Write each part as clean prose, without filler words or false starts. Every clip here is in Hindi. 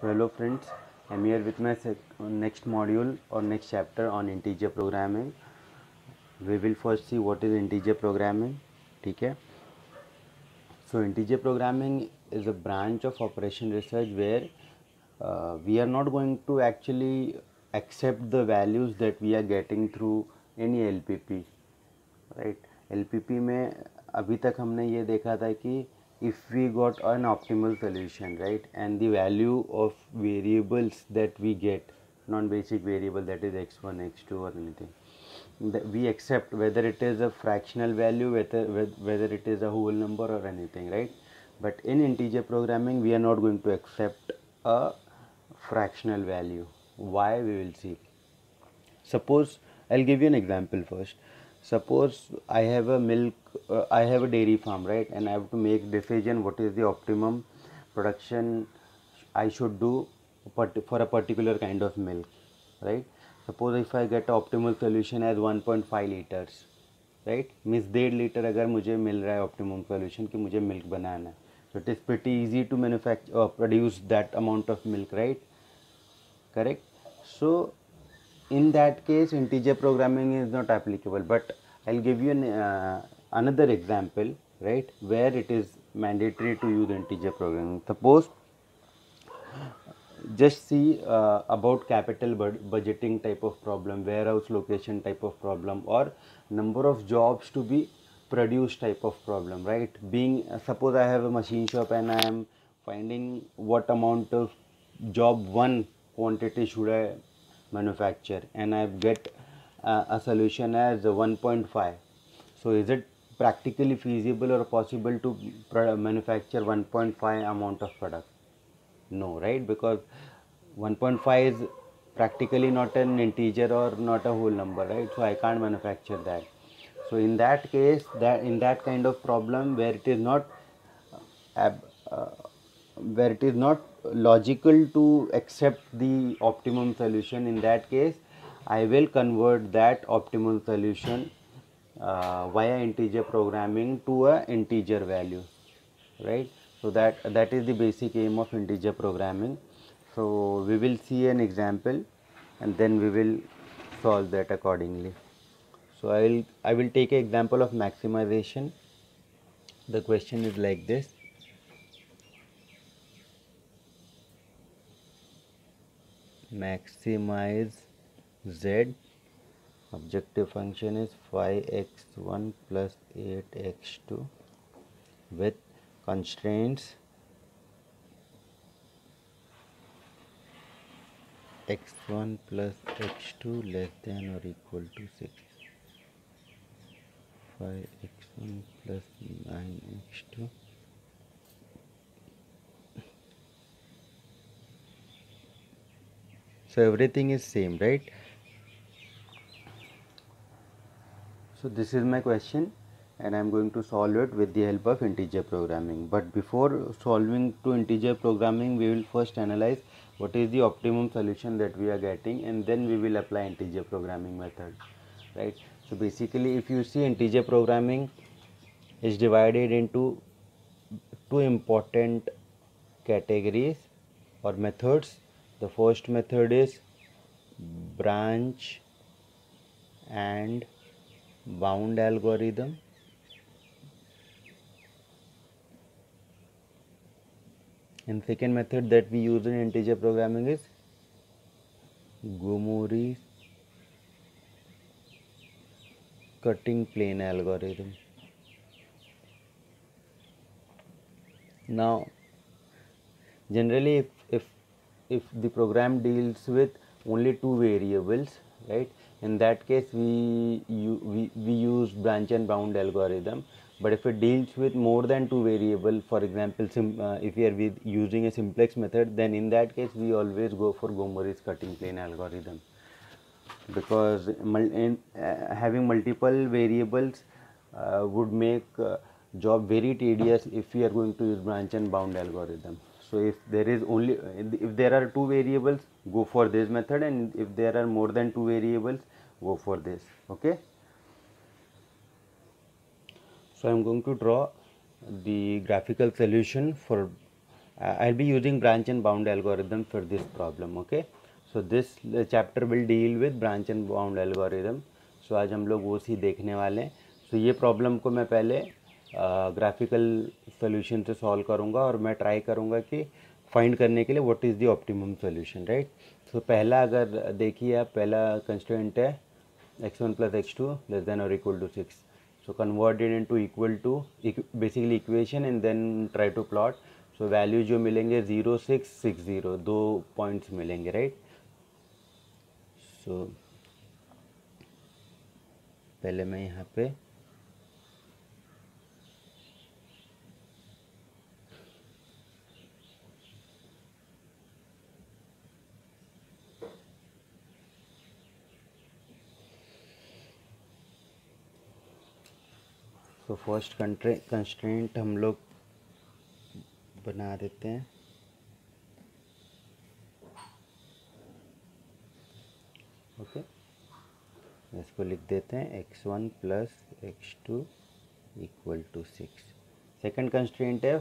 So hello friends, I'm here with my next module or next chapter on integer programming. We will first see what is integer programming. ठीक है. So integer programming is a branch of operation research where we are not going to actually accept the values that we are getting through any LPP. Right. LPP में अभी तक हमने ये देखा था कि if we got an optimal solution, right, and the value of variables that we get, non basic variable that is x1 x2 और anything, we accept whether it is a fractional value, whether it is a whole number or anything, right? But in integer programming we are not going to accept a fractional value. Why? We will see. Suppose I'll give you an example first. Suppose I have a I have a dairy farm, right, and I have to make decision what is the optimum production I should do for a particular kind of milk, right? Suppose if I get optimal solution as 1.5 liters, right, means 1.5 litre अगर मुझे मिल रहा है optimum solution कि मुझे milk बनाना है, so it is pretty easy to manufacture or produce that amount of milk, right? Correct. So in that case integer programming is not applicable, but I'll give you another example, right, where it is mandatory to use integer programming. Suppose just see about capital budgeting type of problem, warehouse location type of problem, or number of jobs to be produced type of problem, right? Being suppose I have a machine shop and I am finding what amount of job one quantity should I manufacture, and I get a solution as 1.5. So is it practically feasible or possible to manufacture 1.5 amount of product? No, right? Because 1.5 is practically not an integer or not a whole number, right? So I can't manufacture that. So in that case, in that kind of problem where it is not ab, uh, where it is not logical to accept the optimum solution, in that case I will convert that optimal solution via integer programming to a integer value, right? So that is the basic aim of integer programming. So we will see an example and then we will solve that accordingly. So I will take an example of maximization. The question is like this: maximize z. Objective function is 5x1 plus 8x2 with constraints x1 plus x2 less than or equal to 6. 5x1 plus 9x2 . So everything is same, right? So this is my question and I am going to solve it with the help of integer programming. But before solving to integer programming, we will first analyze what is the optimum solution that we are getting, and then we will apply integer programming method, right? So basically if you see, integer programming is divided into two important categories or methods. The first method is branch and bound algorithm, and second method that we use in integer programming is Gomori's cutting plane algorithm. Now generally if the program deals with only two variables, right, in that case we use branch and bound algorithm. But if it deals with more than two variables, for example if we are using a simplex method, then in that case we always go for Gomori's cutting plane algorithm, because having multiple variables would make job very tedious if we are going to use branch and bound algorithm. So if there are two variables, go for this method, and if there are more than two variables, go for this. Okay. So I am going to draw the graphical solution for I'll be using branch and bound algorithm for this problem. Okay, so this chapter will deal with branch and bound algorithm. So आज हम लोग वो सी देखने वाले हैं. So ये प्रॉब्लम को मैं पहले ग्राफिकल सोल्यूशन से सॉल्व करूँगा और मैं ट्राई करूँगा कि फाइंड करने के लिए what is the optimum solution, right. So पहला अगर देखिए आप, पहला कंस्ट्रेंट है x1 + x2 ≤ 6. So convert it into equal to basically equation and then try to plot. So value जो मिलेंगे 0 6 6 0, 2 पॉइंट्स मिलेंगे, राइट. सो पहले मैं यहाँ पे फर्स्ट कंस्ट्रेंट हम लोग बना देते हैं. ओके, इसको लिख देते हैं x1 + x2 = 6. सेकंड कंस्ट्रेंट है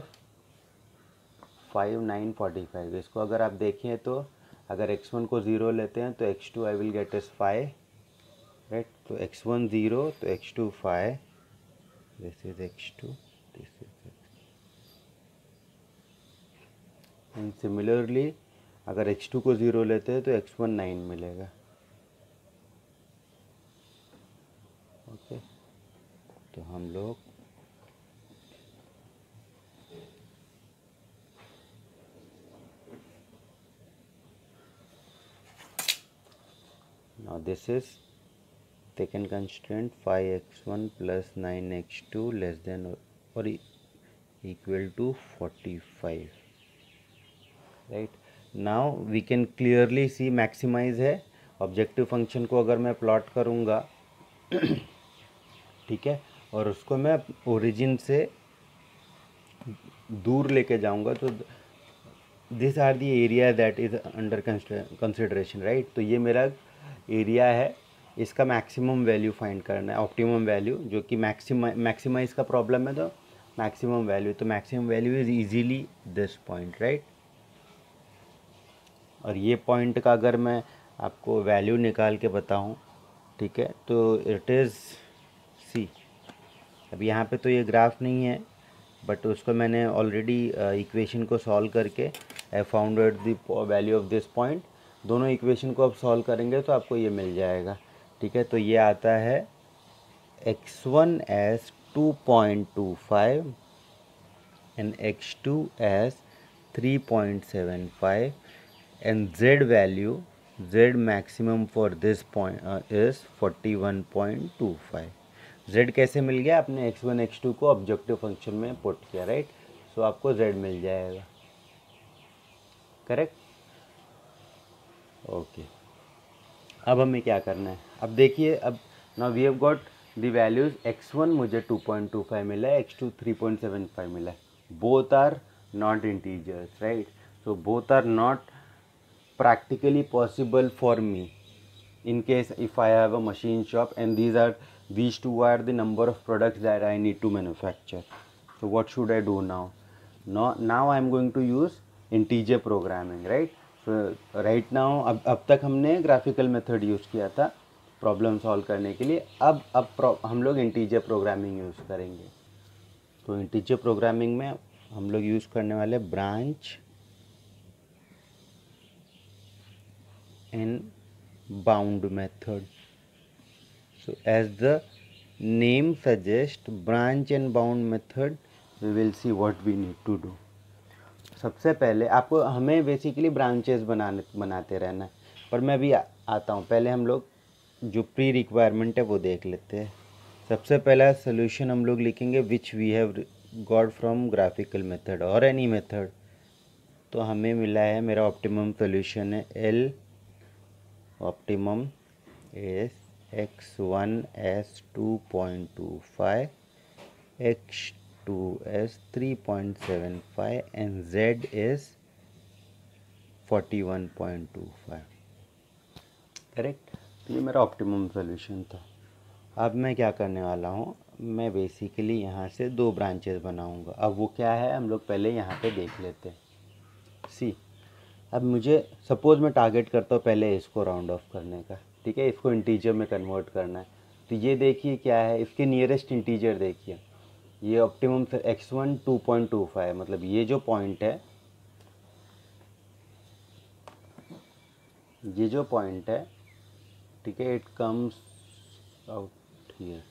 5 9 45. इसको अगर आप देखें तो अगर x1 को 0 लेते हैं तो x2 I will gate is 5, right. तो x1 0 तो x2 5. This is x2, this is x2. And similarly अगर x2 को 0 लेते हैं तो x1 9 मिलेगा. ओके, तो हम लोग now this is second constraint 5x1 + 9x2 less than or equal to 45, right. now we can clearly see maximize है. ऑब्जेक्टिव फंक्शन को अगर मैं प्लॉट करूँगा ठीक है, और उसको मैं ओरिजिन से दूर लेके जाऊंगा तो this are the area that is under consideration, right. तो ये मेरा एरिया है, इसका मैक्सिमम वैल्यू फाइंड करना है, ऑप्टिमम वैल्यू, जो कि मैक्सिमाइज का प्रॉब्लम है. तो मैक्सिमम वैल्यू, तो maximum value is easily this point, right. और ये पॉइंट का अगर मैं आपको वैल्यू निकाल के बताऊं, ठीक है, तो इट इज़ सी. अब यहाँ पे तो ये ग्राफ नहीं है, बट उसको मैंने ऑलरेडी इक्वेशन को सॉल्व करके I founded the value of this point. दोनों इक्वेशन को आप सॉल्व करेंगे तो आपको ये मिल जाएगा, ठीक है. तो ये आता है x1 as 2.25 and x2 as 3.75 and z value, z maximum for this point is 41.25. z कैसे मिल गया, आपने x1 x2 को ऑब्जेक्टिव फंक्शन में पुट किया, राइट. सो आपको z मिल जाएगा, करेक्ट. ओके, अब हमें क्या करना है, अब देखिए. अब now we have got the values. x1 मुझे 2.25 मिला है, x2 3.75 मिला है. Both are not integers, right. So both are not practically possible for me in case if I have a machine shop, and these two are the number of products that I need to manufacture. So what should I do now? Now I am going to use integer programming, right. So right now अब तक हमने graphical method यूज़ किया था प्रॉब्लम सॉल्व करने के लिए. अब हम लोग इंटीजर प्रोग्रामिंग यूज़ करेंगे. तो इंटीजर प्रोग्रामिंग में हम लोग यूज़ करने वाले branch and bound method. So as the name suggests, branch and bound method, we will see what we need to do. सबसे पहले आपको हमें बेसिकली ब्रांचेस बनाते रहना है, पर मैं भी आता हूँ. पहले हम लोग जो प्री रिक्वायरमेंट है वो देख लेते हैं. सबसे पहला सोल्यूशन हम लोग लिखेंगे which we have got from graphical method और एनी मेथड. तो हमें मिला है, मेरा ऑप्टिमम सोल्यूशन है L optimum is x1 as 2.25, x2 as 3.75 and z is 41.25, correct. तो ये मेरा ऑप्टिमम सोल्यूशन था. अब मैं क्या करने वाला हूँ, मैं बेसिकली यहाँ से दो ब्रांचेस बनाऊँगा. अब वो क्या है हम लोग पहले यहाँ पे देख लेते हैं. सी अब मुझे सपोज़ मैं टारगेट करता हूँ पहले इसको राउंड ऑफ करने का, ठीक है, इसको इंटीजर में कन्वर्ट करना है। तो ये देखिए क्या है, इसके नियरेस्ट इंटीजर देखिए, ये ऑप्टिमम x1 2.25, मतलब ये जो पॉइंट है, ये जो पॉइंट है, ठीक है, इट कम्स आउट हियर,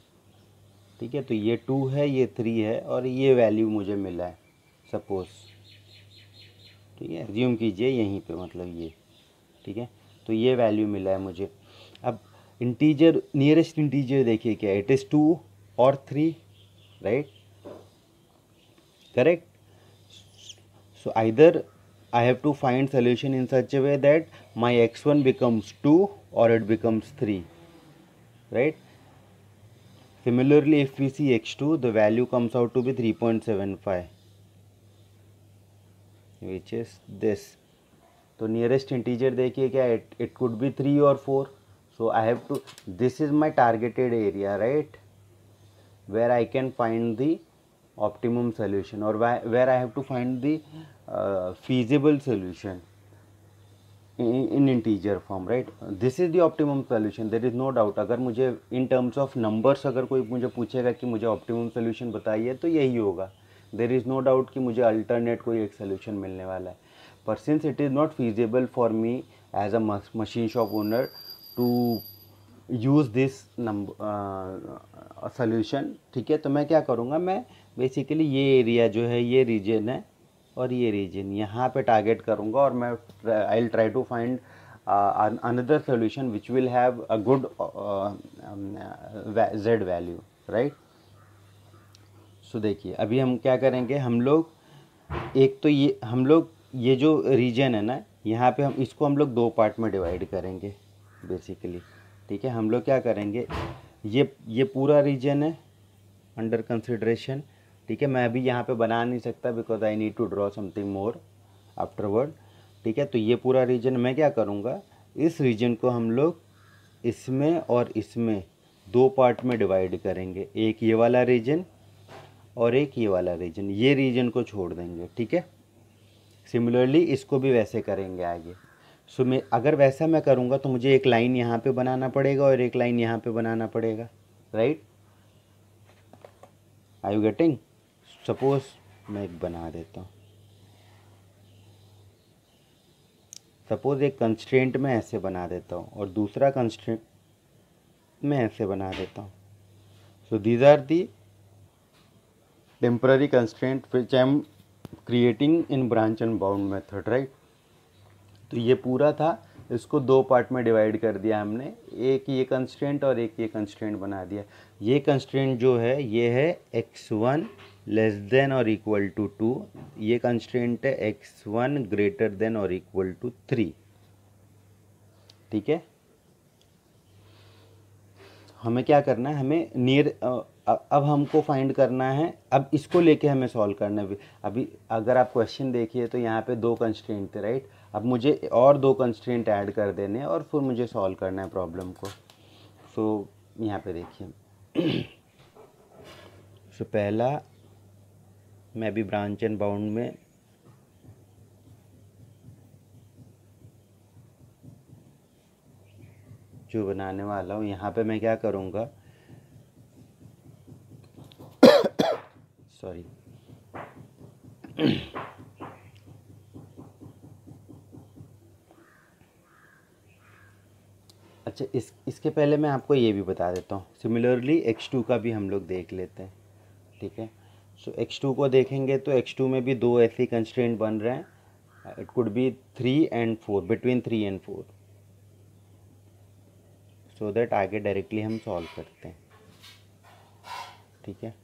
ठीक है। तो ये 2 है, ये 3 है, और ये वैल्यू मुझे मिला है सपोज़, ठीक है, एज्यूम कीजिए यहीं पे, मतलब ये, ठीक है। तो ये वैल्यू मिला है मुझे। अब इंटीजर, नियरेस्ट इंटीजर देखिए क्या, इट इज़ 2 और 3, right, correct. So either I have to find solution in such a way that my x1 becomes 2 or it becomes 3, right? Similarly, if we see x2, the value comes out to be 3.75, which is this. तो nearest integer देखिए क्या, it could be 3 or 4. So I have to, this is my targeted area, right, where I can find the optimum solution, or where I have to find the feasible solution in integer form, right. This is the optimum solution, there is no doubt. अगर मुझे in terms of numbers अगर कोई मुझे पूछेगा कि मुझे optimum solution बताइए, तो यही होगा, there is no doubt कि मुझे alternate कोई एक solution मिलने वाला है। But since it is not feasible for me as a machine shop owner to use this solution, ठीक है, तो मैं क्या करूँगा, मैं बेसिकली ये एरिया जो है, ये रीजन है और ये रीजन, यहाँ पे टारगेट करूँगा, और मैं I will try to find another solution which will have a good Z value, right. So देखिए अभी हम क्या करेंगे, हम लोग एक तो ये, हम लोग ये जो रीजन है ना, यहाँ पे हम इसको हम लोग 2 पार्ट में डिवाइड करेंगे बेसिकली, ठीक है। हम लोग क्या करेंगे, ये पूरा रीजन है अंडर कंसिडरेशन, ठीक है। मैं अभी यहाँ पे बना नहीं सकता because I need to draw something more afterward, ठीक है। तो ये पूरा रीजन मैं क्या करूँगा, इस रीजन को हम लोग इसमें और इसमें 2 पार्ट में डिवाइड करेंगे, एक ये वाला रीजन और एक ये वाला रीजन, ये रीजन को छोड़ देंगे, ठीक है। सिमिलरली इसको भी वैसे करेंगे आगे। सो मैं अगर वैसा मैं करूँगा तो मुझे एक लाइन यहाँ पे बनाना पड़ेगा और एक लाइन यहाँ पे बनाना पड़ेगा, right. Are you getting? Suppose मैं एक बना देता हूँ, सपोज एक कंस्ट्रेंट में ऐसे बना देता हूँ और दूसरा कंस्ट्रेंट में ऐसे बना देता हूँ। So these are the temporary constraint which I am creating in branch and bound method, right. तो ये पूरा था, इसको 2 पार्ट में डिवाइड कर दिया हमने, एक ये कंस्ट्रेंट और एक ये कंस्ट्रेंट बना दिया। ये कंस्ट्रेंट जो है ये है x1 लेस देन और इक्वल टू 2, ये कंस्ट्रेंट है x1 ग्रेटर देन और इक्वल टू 3, ठीक है। हमें क्या करना है, हमें नियर अब हमको फाइंड करना है, अब इसको लेके हमें सॉल्व करना है। अभी अगर आप क्वेश्चन देखिए तो यहाँ पे 2 कंस्ट्रेंट थे, राइट। अब मुझे और 2 कंस्ट्रेंट ऐड कर देने हैं और फिर मुझे सॉल्व करना है प्रॉब्लम को। सो यहाँ पे देखिए सो पहला मैं अभी ब्रांच एंड बाउंड में जो बनाने वाला हूँ, यहाँ पे मैं क्या करूँगा, सॉरी अच्छा, इसके पहले मैं आपको ये भी बता देता हूँ। सिमिलरली x2 का भी हम लोग देख लेते हैं, ठीक है। सो x2 को देखेंगे तो x2 में भी 2 ऐसे कंस्ट्रेंट बन रहे हैं, it could be 3 and 4, between 3 and 4, so that आगे डायरेक्टली हम सॉल्व करते हैं, ठीक है।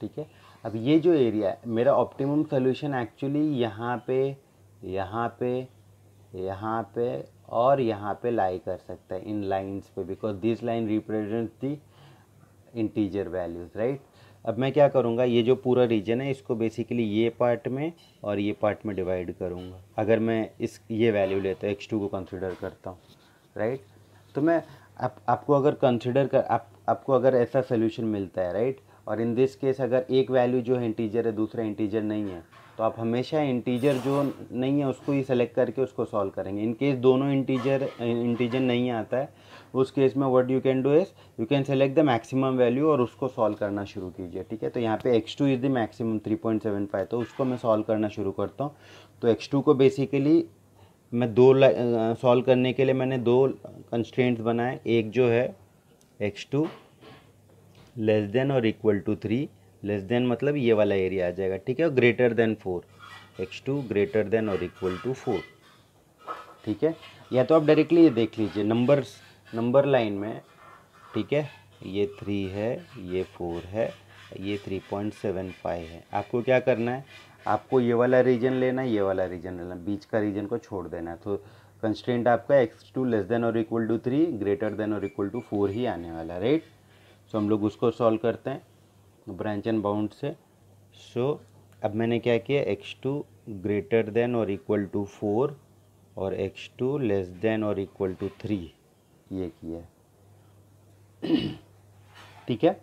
ठीक है, अब ये जो एरिया है मेरा ऑप्टिमम सोल्यूशन एक्चुअली यहाँ पे, यहाँ पे, यहाँ पे और यहाँ पे लाई कर सकता है, इन लाइंस पे, because this line represent the integer values, right. अब मैं क्या करूँगा, ये जो पूरा रीजन है इसको बेसिकली ये पार्ट में और ये पार्ट में डिवाइड करूँगा। अगर मैं ये वैल्यू लेता हूँ x2 को कंसिडर करता हूँ, राइट। तो मैं आपको अगर कंसिडर कर आपको अगर ऐसा सोल्यूशन मिलता है, राइट, और इन दिस केस अगर एक वैल्यू जो है इंटीजर है, दूसरा इंटीजर नहीं है, तो आप हमेशा इंटीजर जो नहीं है उसको ही सेलेक्ट करके उसको सॉल्व करेंगे। इन केस दोनों इंटीजर नहीं आता है, उस केस में what you can do is you can select the maximum value और उसको सॉल्व करना शुरू कीजिए, ठीक है। तो यहाँ पे x2 इज़ द मैक्सिमम 3.75, तो उसको मैं सॉल्व करना शुरू करता हूँ। तो x2 को बेसिकली मैं सॉल्व करने के लिए मैंने दो कंस्ट्रेंट्स बनाए। एक जो है x2 लेस देन और इक्वल टू 3, लेस देन मतलब ये वाला एरिया आ जाएगा, ठीक है, और greater than 4, x2 greater than और इक्वल टू 4, ठीक है। या तो आप डायरेक्टली ये देख लीजिए नंबर लाइन में, ठीक है, ये 3 है, ये 4 है, ये 3.75 है। आपको क्या करना है, आपको ये वाला रीजन लेना है, ये वाला रीजन लेना, बीच का रीजन को छोड़ देना है। तो कंस्ट्रेंट आपका x2 लेस देन और इक्वल टू 3 ग्रेटर देन और इक्वल टू 4 ही आने वाला है, राइट। सो हम लोग उसको सॉल्व करते हैं ब्रांच एंड बाउंड से। सो अब मैंने क्या किया, x2 ग्रेटर देन और इक्वल टू 4 और x2 लेस देन और इक्वल टू 3 ये किया है, ठीक है।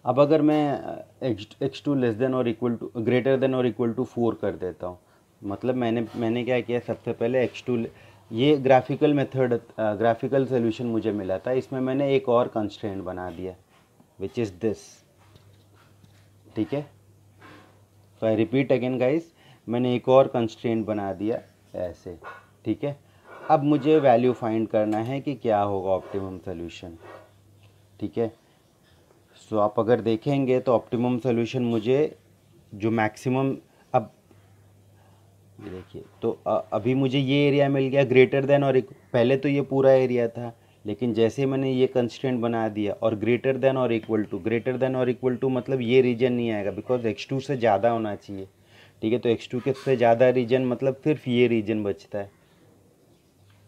अब अगर मैं x2 लेस देन और इक्वल टू ग्रेटर देन और इक्वल टू 4 कर देता हूँ, मतलब मैंने क्या किया, सबसे पहले x2, ये ग्राफिकल सोल्यूशन मुझे मिला था, इसमें मैंने एक और कंस्ट्रेंट बना दिया विच इज़ दिस, ठीक है। तो आई रिपीट अगेन गाइस, मैंने एक और कंस्ट्रेंट बना दिया ऐसे, ठीक है। अब मुझे वैल्यू फाइंड करना है कि क्या होगा ऑप्टिमम सोल्यूशन, ठीक है। सो आप अगर देखेंगे तो ऑप्टिमम सोल्यूशन मुझे जो मैक्सिमम, अब ये देखिए, तो अभी मुझे ये एरिया मिल गया ग्रेटर देन और पहले तो ये पूरा एरिया था, लेकिन जैसे मैंने ये कंस्ट्रेंट बना दिया और ग्रेटर देन और इक्वल टू मतलब ये रीजन नहीं आएगा बिकॉज x2 से ज़्यादा होना चाहिए, ठीक है। तो x2 के से ज़्यादा रीजन मतलब सिर्फ ये रीजन बचता है,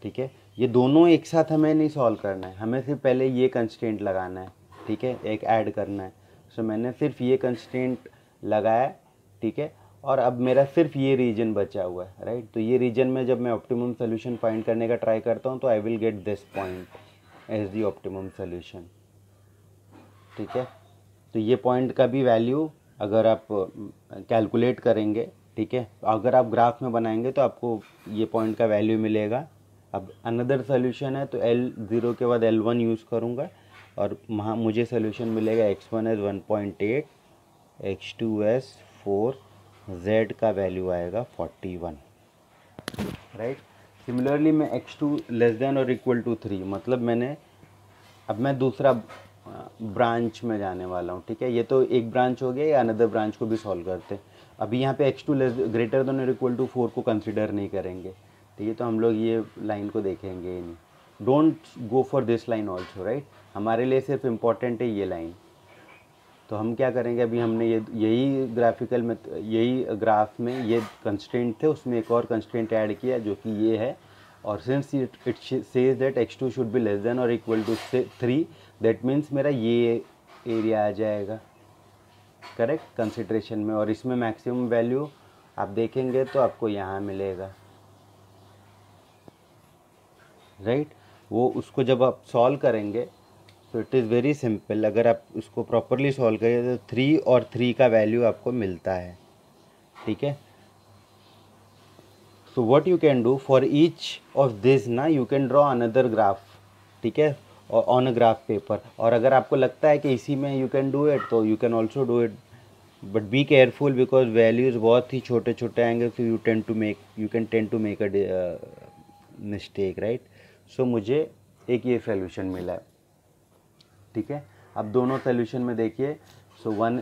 ठीक है। ये दोनों एक साथ हमें नहीं सॉल्व करना है, हमें सिर्फ पहले ये कंस्ट्रेंट लगाना है, ठीक है, एक ऐड करना है। सो मैंने सिर्फ ये कंस्ट्रेंट लगाया, ठीक है, और अब मेरा सिर्फ ये रीजन बचा हुआ है, राइट। तो ये रीजन में जब मैं ऑप्टिमम सोल्यूशन फाइंड करने का ट्राई करता हूँ तो I will get this point as the optimum solution, ठीक है। तो ये पॉइंट का भी वैल्यू अगर आप कैलकुलेट करेंगे, ठीक है, अगर आप ग्राफ में बनाएंगे तो आपको ये पॉइंट का वैल्यू मिलेगा। अब अनदर सोल्यूशन है तो L0 के बाद L1 यूज़ करूँगा और वहाँ मुझे सोल्यूशन मिलेगा x1 as 1.8, x2 as 4, z का वैल्यू आएगा 41, राइट। सिमिलरली मैं x2 लेस देन और इक्वल टू 3 मतलब अब मैं दूसरा ब्रांच में जाने वाला हूँ, ठीक है। ये तो एक ब्रांच हो गया, या अनदर ब्रांच को भी सॉल्व करते हैं। अभी यहाँ पे x2 ग्रेटर देन और इक्वल टू 4 को कंसिडर नहीं करेंगे, ठीक है। तो हम लोग ये लाइन को देखेंगे ही नहीं, don't go for this line also, right. हमारे लिए सिर्फ इम्पॉर्टेंट है ये लाइन। तो हम क्या करेंगे, अभी हमने यही ग्राफ में ये कंस्ट्रेंट थे, उसमें एक और कंस्ट्रेंट ऐड किया जो कि ये है, और since it says that x2 should be less than और इक्वल टू 3, दैट मीन्स मेरा ये एरिया आ जाएगा, करेक्ट, कंसिडरेशन में। और इसमें मैक्सिमम वैल्यू आप देखेंगे तो आपको यहाँ मिलेगा, राइट। वो उसको जब आप सॉल्व करेंगे तो इट इज़ वेरी सिंपल, अगर आप उसको प्रॉपरली सॉल्व करें तो 3 और 3 का वैल्यू आपको मिलता है, ठीक है। So what you can do for each of this ना, you can draw another graph, ठीक है, और ऑन अ ग्राफ पेपर। और अगर आपको लगता है कि इसी में यू कैन डू इट तो you can also do it, but be careful because values बहुत ही छोटे छोटे आएंगे, तो you can tend to make a mistake, right. So मुझे एक ये सोल्यूशन मिला है, ठीक है। अब दोनों सोल्यूशन में देखिए, सो वन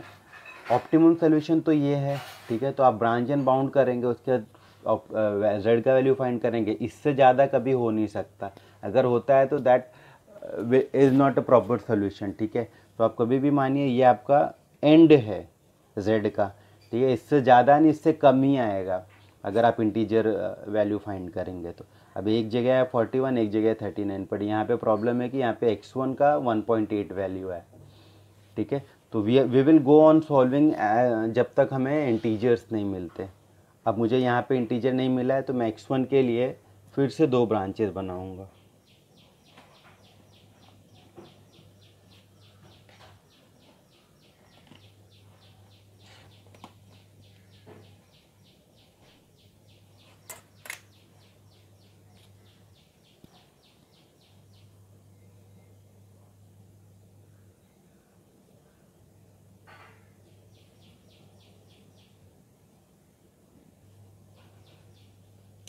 ऑप्टिमम सोल्यूशन तो ये है, ठीक है। तो आप ब्रांच एंड बाउंड करेंगे, उसके बाद z का वैल्यू फाइंड करेंगे, इससे ज़्यादा कभी हो नहीं सकता। अगर होता है तो that is not a proper solution, ठीक है। तो आप कभी भी मानिए ये आपका एंड है z का, ठीक है, इससे ज़्यादा नहीं, इससे कम ही आएगा अगर आप इंटीजर वैल्यू फाइंड करेंगे तो। अब एक जगह है 41, एक जगह है 39, पर यहाँ पे प्रॉब्लम है कि यहाँ पे x1 का 1.8 वैल्यू है, ठीक है। तो we will go on solving जब तक हमें इंटीजर्स नहीं मिलते। अब मुझे यहाँ पे इंटीजर नहीं मिला है तो मैं x1 के लिए फिर से दो ब्रांचेस बनाऊँगा,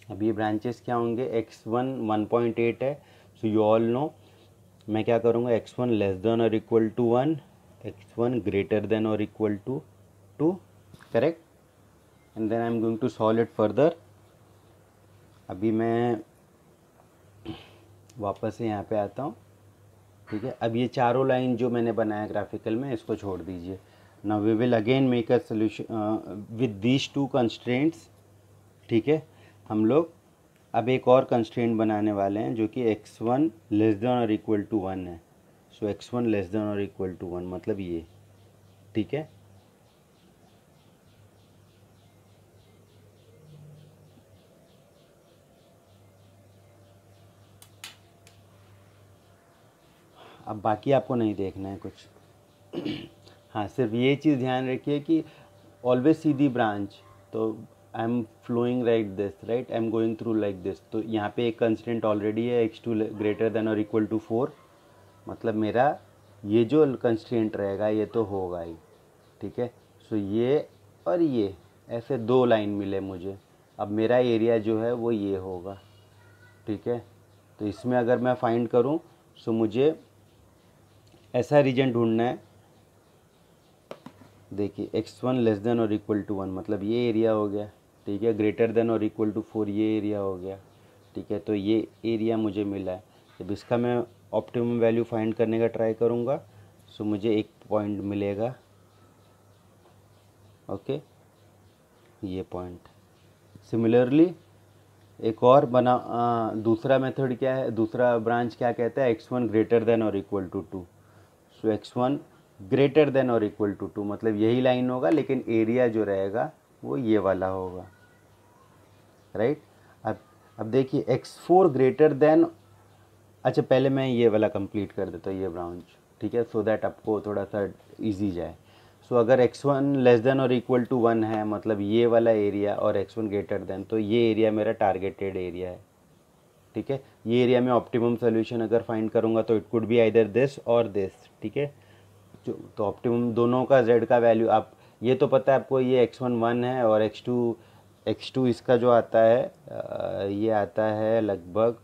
अब ये ब्रांचेस क्या होंगे, x1 1.8 है, सो यू ऑल नो मैं क्या करूँगा, x1 लेस देन और equal to 1, x1 greater than और equal to 2, correct, and then I am going to solve it further. अभी मैं वापस से यहाँ पे आता हूँ, ठीक है। अब ये चारों लाइन जो मैंने बनाया ग्राफिकल में, इसको छोड़ दीजिए। Now we will again make a solution with these two constraints, ठीक है। हम लोग अब एक और कंस्ट्रेंट बनाने वाले हैं जो कि x1 लेस देन और इक्वल टू 1 है। सो x1 लेस देन और इक्वल टू 1 मतलब ये, ठीक है। अब बाकी आपको नहीं देखना है कुछ हाँ, सिर्फ ये चीज़ ध्यान रखिए कि ऑलवेज सी दी ब्रांच, तो I am flowing like this, right, I am going through like this. तो यहाँ पे एक कंस्टेंट ऑलरेडी है, x2 ग्रेटर देन और इक्वल टू 4, मतलब मेरा ये जो कंस्टेंट रहेगा ये तो होगा ही, ठीक है। सो ये और ये ऐसे दो लाइन मिले मुझे, अब मेरा एरिया जो है वो ये होगा, ठीक है। तो इसमें अगर मैं फाइंड करूँ, सो मुझे ऐसा रीजन ढूंढना है, देखिए x1 लेस देन और इक्वल टू 1 मतलब ये एरिया हो गया, ठीक है, ग्रेटर देन और इक्वल टू 4 ये एरिया हो गया, ठीक है। तो ये एरिया मुझे मिला है। जब इसका मैं ऑप्टिमम वैल्यू फाइंड करने का ट्राई करूँगा, सो मुझे एक पॉइंट मिलेगा, ओके, ये पॉइंट। सिमिलरली एक और दूसरा मेथड क्या है, दूसरा ब्रांच क्या कहता है, x1 ग्रेटर देन और equal to 2। So x1 greater than और इक्वल टू 2 मतलब यही लाइन होगा, लेकिन एरिया जो रहेगा वो ये वाला होगा, राइट। अब देखिए x4 ग्रेटर देन, अच्छा पहले मैं ये वाला कंप्लीट कर देता हूँ ये ब्रांच, ठीक है, सो दैट आपको थोड़ा सा इजी जाए। सो अगर x1 लेस देन और इक्वल टू 1 है, मतलब ये वाला एरिया, और x1 ग्रेटर देन, तो ये एरिया मेरा टारगेटेड एरिया है, ठीक है। ये एरिया में ऑप्टिमम सोल्यूशन अगर फाइंड करूँगा तो it could be either this और दिस, ठीक है। जो तो ऑप्टिमम दोनों का z का वैल्यू, आप ये तो पता है आपको, ये x1 1 है और x2 इसका जो आता है ये आता है लगभग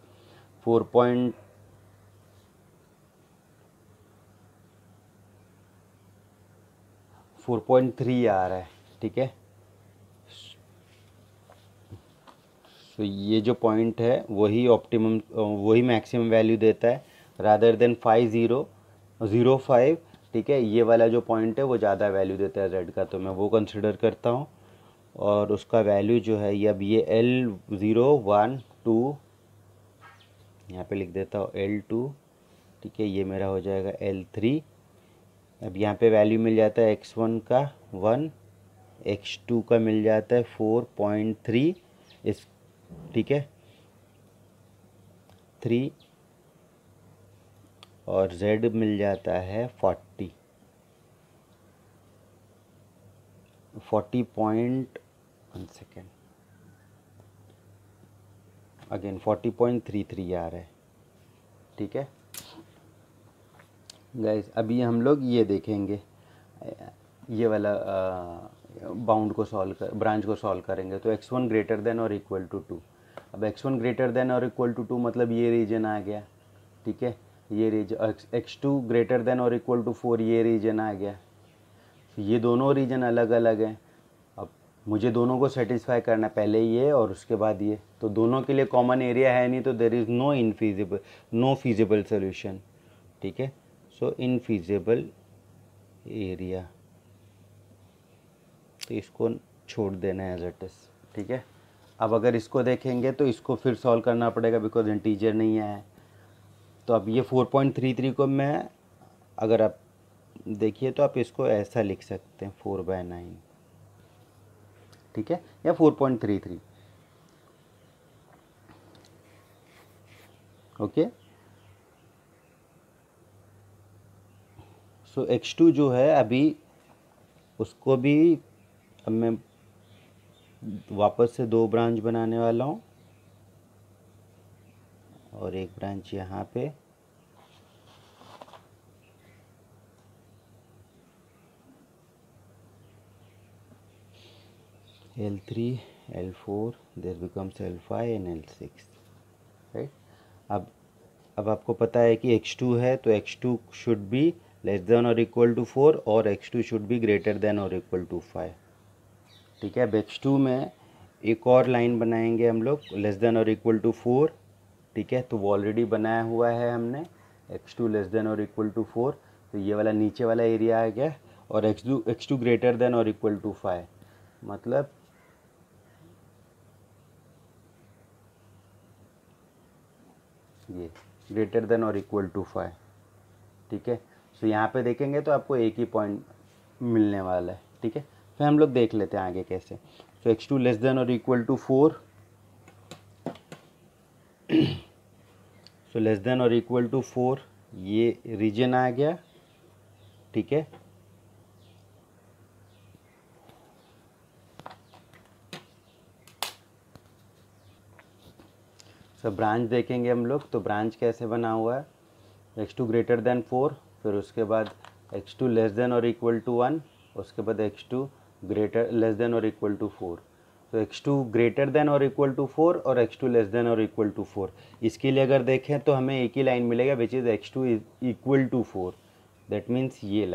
4.3 आ रहा है, ठीक है। तो ये जो पॉइंट है वही ऑप्टिमम, वही मैक्सिमम वैल्यू देता है, रादर देन 5005, ठीक है। ये वाला जो पॉइंट है वो ज़्यादा वैल्यू देता है z का, तो मैं वो कंसिडर करता हूँ। और उसका वैल्यू जो है ये, अब ये L012 यहाँ पे लिख देता हूँ, L2, ठीक है, ये मेरा हो जाएगा L3। अब यहाँ पे वैल्यू मिल जाता है x1 का 1, x2 का मिल जाता है 4.3, इस, ठीक है, 3, और z मिल जाता है 40 पॉइंट, 1 सेकेंड, अगेन 40.33 आ रहा है, ठीक है गाइस। अभी हम लोग ये देखेंगे, ये वाला बाउंड को सॉल्व कर, ब्रांच को सॉल्व करेंगे। तो x1 ग्रेटर देन और इक्वल टू 2, अब x1 ग्रेटर देन और इक्वल टू 2 मतलब ये रीजन आ गया, ठीक है, ये रीजन। x2 ग्रेटर देन और इक्वल टू 4 ये रीजन आ गया। ये दोनों रीजन अलग अलग हैं, अब मुझे दोनों को सेटिस्फाई करना, पहले ये और उसके बाद ये, तो दोनों के लिए कॉमन एरिया है नहीं, तो there is no feasible solution, ठीक है। सो इनफीजिबल एरिया, तो इसको छोड़ देना है एज इट इज़, ठीक है। अब अगर इसको देखेंगे तो इसको फिर सॉल्व करना पड़ेगा, बिकॉज इंटीजर नहीं है। तो अब ये 4.33 को मैं, अगर आप देखिए तो आप इसको ऐसा लिख सकते हैं 4/9, ठीक है, या 4.33, ओके। सो x2 जो है अभी, उसको भी अब मैं वापस से दो ब्रांच बनाने वाला हूँ, और एक ब्रांच यहाँ पे, L3 L4, this becomes L5 and L6, right. अब आपको पता है कि x2 है तो x2 should be less than और इक्वल टू 4 और x2 should be greater than और इक्वल टू 5, ठीक है। अब x2 में एक और लाइन बनाएंगे हम लोग लेस देन और इक्वल टू 4, ठीक है। तो वो ऑलरेडी बनाया हुआ है हमने, x2 लेस देन और इक्वल टू 4, तो ये वाला नीचे वाला एरिया आ गया। और x2 ग्रेटर देन और इक्वल टू 5, मतलब ये ग्रेटर देन और इक्वल टू 5, ठीक है। सो यहाँ पे देखेंगे तो आपको एक ही पॉइंट मिलने वाला है, ठीक है। फिर हम लोग देख लेते हैं आगे कैसे। सो x2 लेस देन और equal to 4, so less than और इक्वल टू 4 ये रीजन आ गया, ठीक है। सो ब्रांच देखेंगे हम लोग, तो ब्रांच कैसे बना हुआ है, x2 ग्रेटर देन 4, फिर उसके बाद x2 लेस देन और इक्वल टू 1, उसके बाद x2 ग्रेटर लेस देन और इक्वल टू 4। तो x2 ग्रेटर देन और इक्वल टू 4 और x2 लेस देन और इक्वल टू 4, इसके लिए अगर देखें तो हमें एक ही लाइन मिलेगा which is x2 is equal to 4, that means ये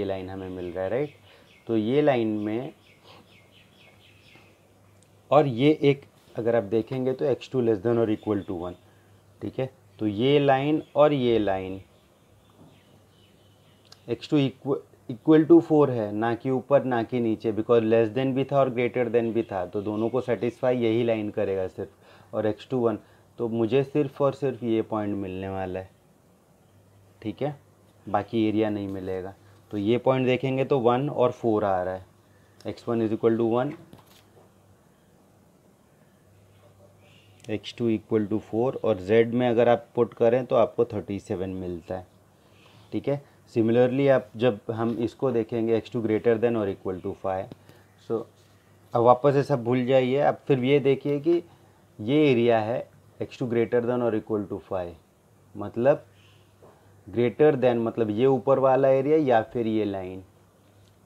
लाइन हमें मिल रहा है, राइट। तो ये लाइन में और ये एक अगर आप देखेंगे तो x2 लेस देन और इक्वल टू 1, ठीक है। तो ये लाइन और ये लाइन x2 इक्वल टू 4 है, ना कि ऊपर ना कि नीचे, बिकॉज लेस देन भी था और ग्रेटर देन भी था, तो दोनों को सेटिस्फाई यही लाइन करेगा सिर्फ। और x2 1, तो मुझे सिर्फ और सिर्फ ये पॉइंट मिलने वाला है, ठीक है, बाकी एरिया नहीं मिलेगा। तो ये पॉइंट देखेंगे तो 1 और 4 आ रहा है, x1 is equal to 1, x2 equal to 4, और z में अगर आप पुट करें तो आपको 37 मिलता है, ठीक है। सिमिलरली आप जब हम इसको देखेंगे x2 ग्रेटर देन और इक्वल टू 5, सो अब वापस से सब भूल जाइए। अब फिर ये देखिए कि ये एरिया है x2 ग्रेटर देन और इक्वल टू 5, मतलब ग्रेटर देन मतलब ये ऊपर वाला एरिया या फिर ये लाइन,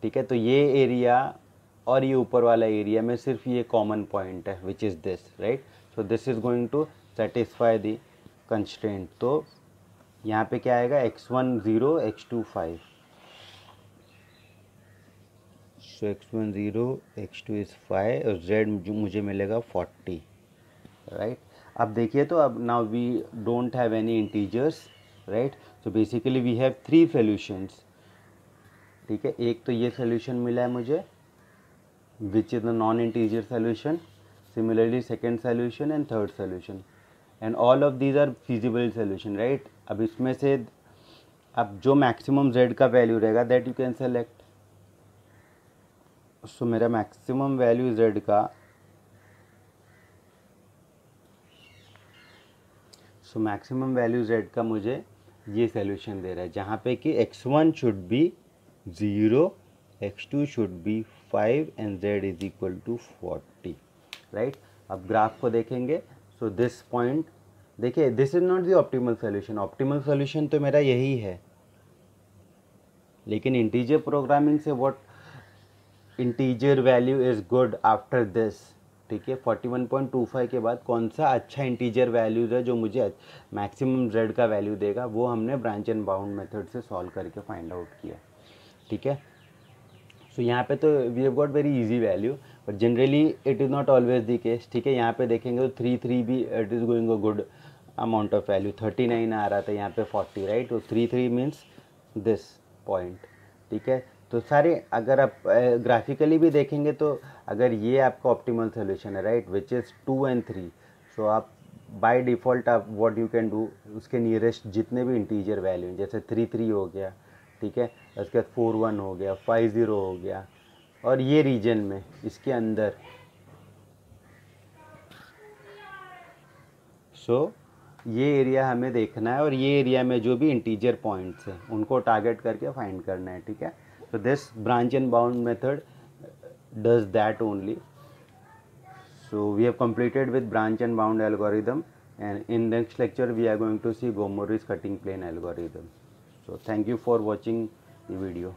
ठीक है। तो ये एरिया और ये ऊपर वाला एरिया में सिर्फ ये कॉमन पॉइंट है which is this, right. So this is going to satisfy the constraint. तो यहाँ पे क्या आएगा, x1 0 x2 5, so x1 0 x2 is 5 और z मुझे मिलेगा 40, राइट। अब देखिए तो अब now we don't have any integers, right. So basically we have 3 solutions, ठीक है। एक तो ये सॉल्यूशन मिला है मुझे which is the non integer solution, similarly second solution and third solution, and all of these are feasible solution, right. अब इसमें से अब जो मैक्सिमम z का वैल्यू रहेगा that you can select. So मेरा मैक्सिमम वैल्यू z का, सो मैक्सिमम वैल्यू z का मुझे ये सॉल्यूशन दे रहा है, जहाँ पे कि x1 should be 0, x2 should be 5 and z is equal to 40, right. अब ग्राफ को देखेंगे, सो दिस पॉइंट देखिए, this is not the optimal solution, optimal solution तो मेरा यही है, लेकिन इंटीजर प्रोग्रामिंग से what integer value is good after this, ठीक है। 41.25 के बाद कौन सा अच्छा इंटीजर वैल्यूज है जो मुझे मैक्सिमम z का वैल्यू देगा, वो हमने ब्रांच एंड बाउंड मेथड से सॉल्व करके फाइंड आउट किया, ठीक है। सो यहाँ पे तो we have got very easy value, but generally it is not always the case, ठीक है। यहाँ पे देखेंगे तो 3 भी it is going a good amount of value, 39 आ रहा था, यहाँ पे 40, राइट। तो 3 मीन्स दिस पॉइंट, ठीक है। तो सारे अगर आप ग्राफिकली भी देखेंगे तो अगर ये आपका ऑप्टिमल सोल्यूशन है, राइट, विच इज़ 2 and 3, सो आप बाय डिफ़ॉल्ट आप व्हाट यू कैन डू, उसके नियरेस्ट जितने भी इंटीजर वैल्यू जैसे 3 हो गया, ठीक है, उसके बाद 4 1 हो गया, 5 0 हो गया, और ये रीजन में इसके अंदर, सो ये एरिया हमें देखना है और ये एरिया में जो भी इंटीजर पॉइंट्स हैं उनको टारगेट करके फाइंड करना है, ठीक है। So this branch and bound method does that only. So we have completed with branch and bound algorithm, and in next lecture we are going to see Gomori's cutting plane algorithm. So thank you for watching the video.